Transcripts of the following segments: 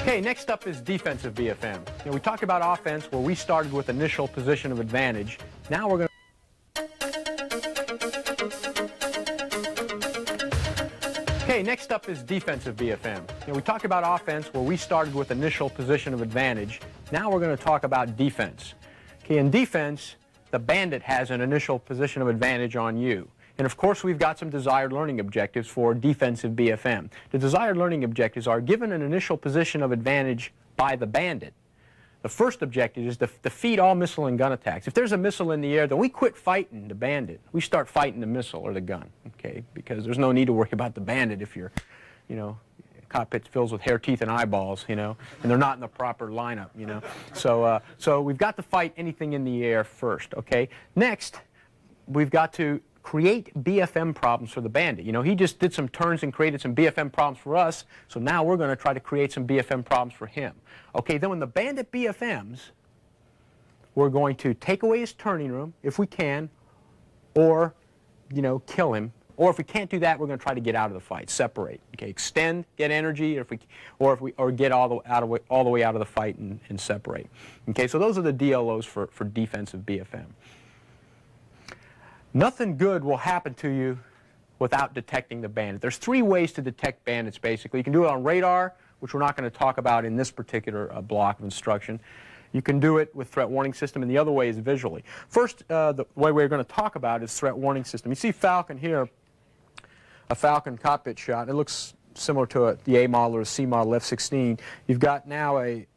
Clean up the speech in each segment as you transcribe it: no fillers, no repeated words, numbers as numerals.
Okay, next up is defensive BFM. We talked about offense where we started with initial position of advantage. Now we're going to... Okay, next up is defensive BFM. We talked about offense where we started with initial position of advantage. Now we're going to talk about defense. Okay, in defense, the bandit has an initial position of advantage on you. And of course, we've got some desired learning objectives for defensive BFM. The desired learning objectives are given an initial position of advantage by the bandit. The first objective is to defeat all missile and gun attacks. If there's a missile in the air, then we quit fighting the bandit. We start fighting the missile or the gun, okay? Because there's no need to worry about the bandit if your, cockpit fills with hair, teeth, and eyeballs, and they're not in the proper lineup, So we've got to fight anything in the air first, okay? Next, we've got to create BFM problems for the bandit. He just did some turns and created some BFM problems for us, so now we're going to try to create some BFM problems for him. Okay, then when the bandit BFMs, we're going to take away his turning room, if we can, or, kill him. Or if we can't do that, we're going to try to get out of the fight, separate. Okay, extend, get energy, or get all the way out of the fight and separate. Okay, so those are the DLOs for defensive BFM. Nothing good will happen to you without detecting the bandit. There's three ways to detect bandits, basically. You can do it on radar, which we're not going to talk about in this particular block of instruction. You can do it with threat warning system, and the other way is visually. First, the way we're going to talk about is threat warning system. You see Falcon here, a Falcon cockpit shot. It looks similar to the A model or a C model F-16. You've got now a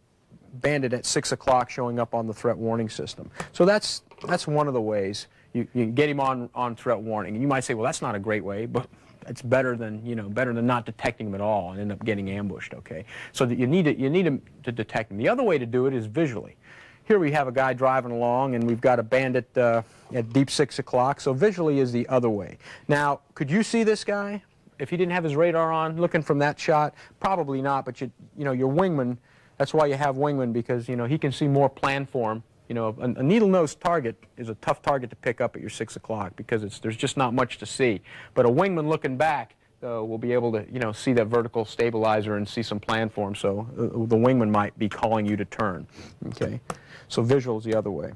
bandit at 6 o'clock showing up on the threat warning system. So that's one of the ways. You can get him on threat warning. And you might say, well, that's not a great way, but it's better than better than not detecting him at all and end up getting ambushed. Okay, so that you need him to detect him. The other way to do it is visually. Here we have a guy driving along, and we've got a bandit at deep 6 o'clock. So visually is the other way. Now, could you see this guy if he didn't have his radar on, looking from that shot? Probably not. But your wingman. That's why you have wingman, because he can see more plan for him. A needle-nosed target is a tough target to pick up at your 6 o'clock because there's just not much to see. But a wingman looking back will be able to see that vertical stabilizer and see some plan for him. So the wingman might be calling you to turn. Okay, so visual is the other way.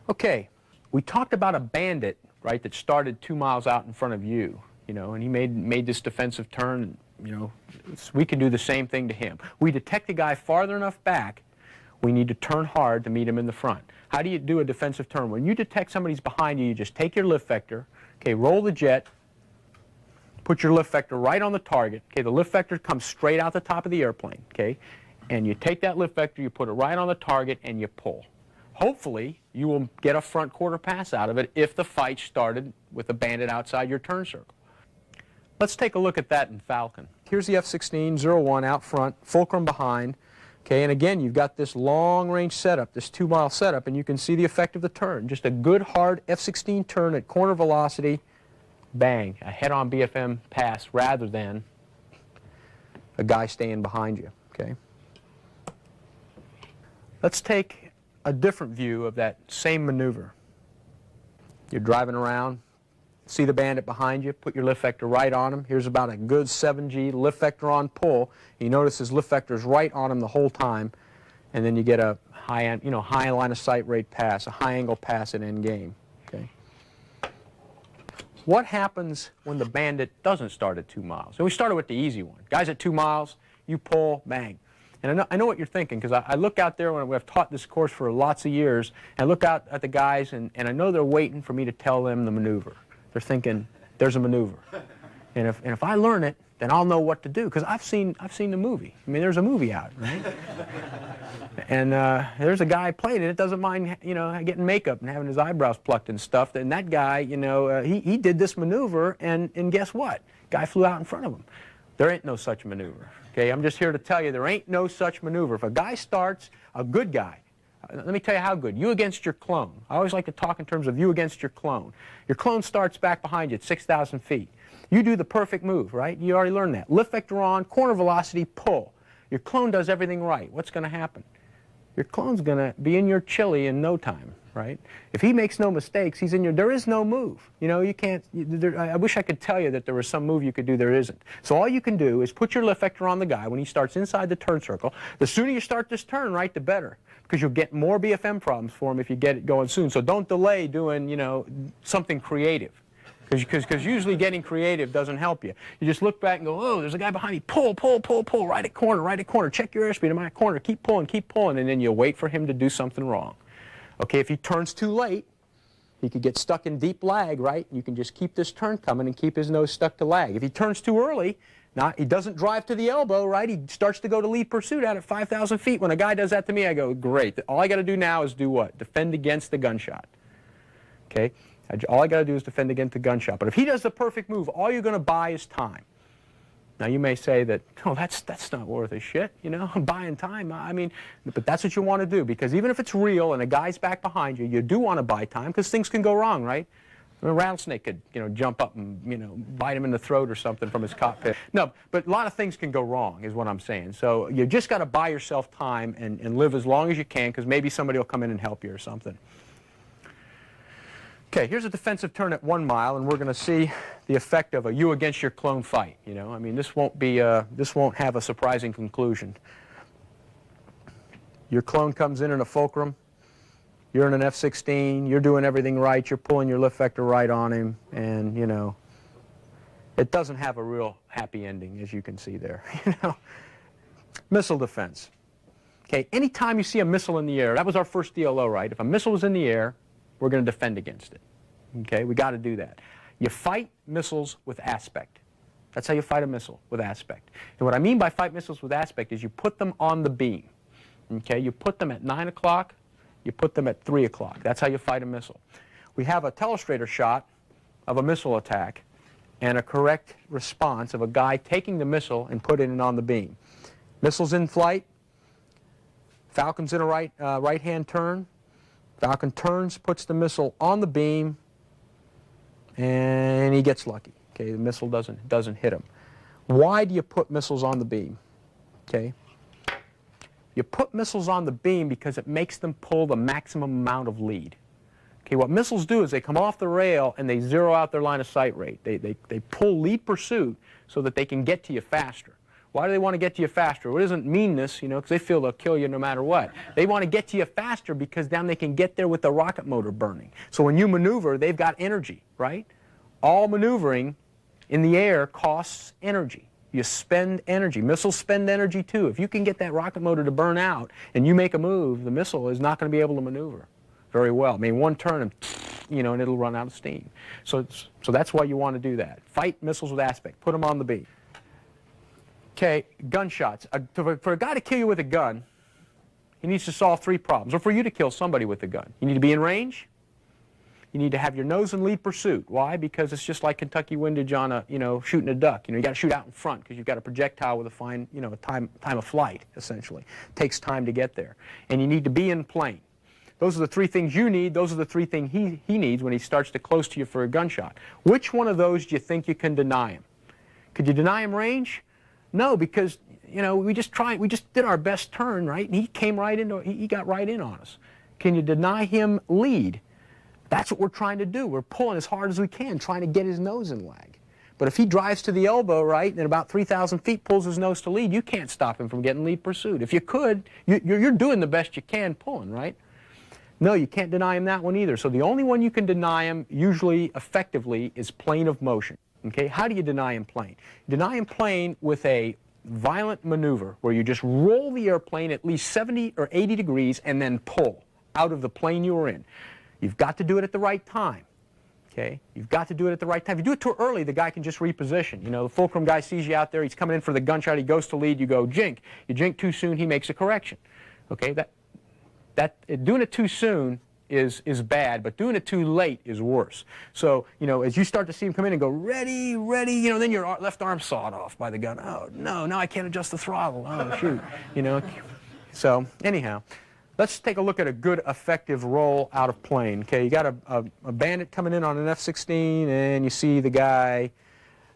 Okay, we talked about a bandit, right, that started 2 miles out in front of you. And he made this defensive turn. We can do the same thing to him. We detect a guy farther enough back. We need to turn hard to meet him in the front. How do you do a defensive turn? When you detect somebody's behind you, you just take your lift vector, okay, roll the jet, put your lift vector right on the target. Okay, the lift vector comes straight out the top of the airplane, okay, and you take that lift vector, you put it right on the target, and you pull. Hopefully, you will get a front quarter pass out of it if the fight started with a bandit outside your turn circle. Let's take a look at that in Falcon. Here's the F-16, 01 out front, fulcrum behind. Okay, and again, you've got this long-range setup, this 2-mile setup, and you can see the effect of the turn. Just a good, hard F-16 turn at corner velocity, bang, a head-on BFM pass rather than a guy staying behind you, okay? Let's take a different view of that same maneuver. You're driving around, see the bandit behind you, put your lift vector right on him. Here's about a good 7G lift vector on pull. You notice his lift vector is right on him the whole time, and then you get a high line of sight rate pass, a high angle pass at end game. Okay. What happens when the bandit doesn't start at 2 miles? And we started with the easy one. Guys at 2 miles, you pull, bang. And I know what you're thinking, because I look out there when I've taught this course for lots of years, and I look out at the guys, and I know they're waiting for me to tell them the maneuver. They're thinking, there's a maneuver. And if I learn it, then I'll know what to do, because I've seen the movie. I mean, there's a movie out, right? And there's a guy playing it that doesn't mind, getting makeup and having his eyebrows plucked and stuff. And that guy, he did this maneuver, and guess what? Guy flew out in front of him. There ain't no such maneuver. Okay, I'm just here to tell you there ain't no such maneuver. If a guy starts, a good guy, let me tell you how good. You against your clone. I always like to talk in terms of you against your clone. Your clone starts back behind you at 6,000 feet. You do the perfect move, right? You already learned that. Lift vector on, corner velocity, pull. Your clone does everything right. What's going to happen? your clone's going to be in your chili in no time, right? If he makes no mistakes, he's in your, there is no move. You know, you can't, I wish I could tell you that there was some move you could do, there isn't. So all you can do is put your lift vector on the guy when he starts inside the turn circle. The sooner you start this turn, right, the better, because you'll get more BFM problems for him if you get it going soon. So don't delay doing, you know, something creative. Because usually getting creative doesn't help you. You just look back and go, oh, there's a guy behind me. Pull, pull, pull, pull, right at corner, right at corner. Check your airspeed in my corner. Keep pulling, and then you wait for him to do something wrong. Okay, if he turns too late, he could get stuck in deep lag, right? You can just keep this turn coming and keep his nose stuck to lag. If he turns too early, he doesn't drive to the elbow, right? He starts to go to lead pursuit out at 5,000 feet. When a guy does that to me, I go, great. All I got to do now is do what? Defend against the gunshot. Okay? All I got to do is defend against the gunshot. But if he does the perfect move, all you're going to buy is time. Now, you may say that, oh, that's not worth a shit, you know, I'm buying time. I mean, but that's what you want to do, because even if it's real and a guy's back behind you, you do want to buy time, because things can go wrong, right? A rattlesnake could, you know, jump up and, you know, bite him in the throat or something from his cockpit. No, but a lot of things can go wrong, is what I'm saying. So you just got to buy yourself time and live as long as you can, because maybe somebody will come in and help you or something. Okay, here's a defensive turn at 1 mile, and we're going to see the effect of a you against your clone fight. You know, I mean, this won't have a surprising conclusion. Your clone comes in a fulcrum. You're in an F-16. You're doing everything right. You're pulling your lift vector right on him, and you know, it doesn't have a real happy ending, as you can see there. You know, missile defense. Okay, anytime you see a missile in the air, that was our first DLO, right? If a missile was in the air, we're going to defend against it. Okay, we got to do that. You fight missiles with aspect. That's how you fight a missile, with aspect. And what I mean by fight missiles with aspect is you put them on the beam. Okay, you put them at 9 o'clock, you put them at 3 o'clock. That's how you fight a missile. We have a telestrator shot of a missile attack and a correct response of a guy taking the missile and putting it on the beam. Missile's in flight. Falcon's in a right-hand turn. Falcon turns, puts the missile on the beam, and he gets lucky. Okay, the missile doesn't hit him. Why do you put missiles on the beam? Okay, you put missiles on the beam because it makes them pull the maximum amount of lead. Okay, what missiles do is they come off the rail and they zero out their line of sight rate. They pull lead pursuit so that they can get to you faster. Why do they want to get to you faster? Well, it isn't meanness, you know, because they feel they'll kill you no matter what. They want to get to you faster because then they can get there with the rocket motor burning. So when you maneuver, they've got energy, right? All maneuvering in the air costs energy. You spend energy. Missiles spend energy too. If you can get that rocket motor to burn out and you make a move, the missile is not going to be able to maneuver very well. I mean, one turn and, you know, and it'll run out of steam. So that's why you want to do that. Fight missiles with aspect. Put them on the beam. Okay, gunshots. For a guy to kill you with a gun, he needs to solve 3 problems. Or for you to kill somebody with a gun, you need to be in range. You need to have your nose in lead pursuit. Why? Because it's just like Kentucky windage on a, you know, shooting a duck. You know, you got to shoot out in front because you've got a projectile with a fine, you know, time of flight. Essentially, it takes time to get there, and you need to be in plane. Those are the 3 things you need. Those are the 3 things he needs when he starts to close to you for a gunshot. Which one of those do you think you can deny him? Could you deny him range? No, because, you know, we just did our best turn, right? And he came right into, he got right in on us. Can you deny him lead? That's what we're trying to do. We're pulling as hard as we can, trying to get his nose in lag. But if he drives to the elbow, right, and at about 3,000 feet pulls his nose to lead, you can't stop him from getting lead pursuit. If you could, you're doing the best you can pulling, right? No, you can't deny him that one either. So the only one you can deny him, usually effectively, is plane of motion. Okay, how do you deny him plane? You deny him plane with a violent maneuver where you just roll the airplane at least 70 or 80 degrees and then pull out of the plane you were in. You've got to do it at the right time. Okay, you've got to do it at the right time. If you do it too early, the guy can just reposition. You know, the fulcrum guy sees you out there, he's coming in for the gunshot, he goes to lead, you go jink. You jink too soon, he makes a correction. Okay, doing it too soon is bad, but doing it too late is worse. So, you know, as you start to see him come in and go, ready, ready, you know, then your left arm sawed off by the gun. Oh, no, now I can't adjust the throttle. Oh, shoot, you know. So, anyhow, let's take a look at a good, effective roll out of plane. Okay, you got a bandit coming in on an F-16, and you see the guy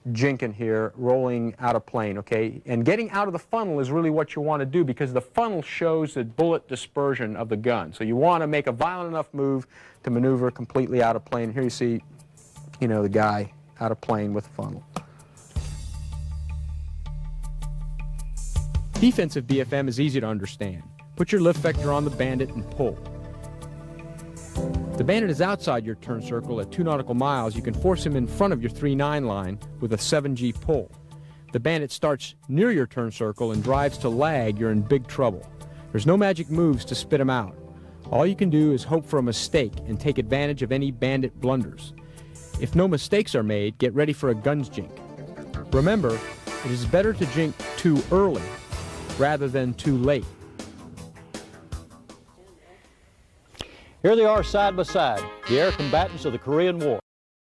jinking here, rolling out of plane, okay? And getting out of the funnel is really what you want to do, because the funnel shows the bullet dispersion of the gun. So you want to make a violent enough move to maneuver completely out of plane. Here you see, you know, the guy out of plane with the funnel. Defensive BFM is easy to understand. Put your lift vector on the bandit and pull. If the bandit is outside your turn circle at 2 nautical miles, you can force him in front of your 3-9 line with a 7G pull. If the bandit starts near your turn circle and drives to lag, you're in big trouble. There's no magic moves to spit him out. All you can do is hope for a mistake and take advantage of any bandit blunders. If no mistakes are made, get ready for a guns jink. Remember, it is better to jink too early rather than too late. Here they are side by side, the air combatants of the Korean War.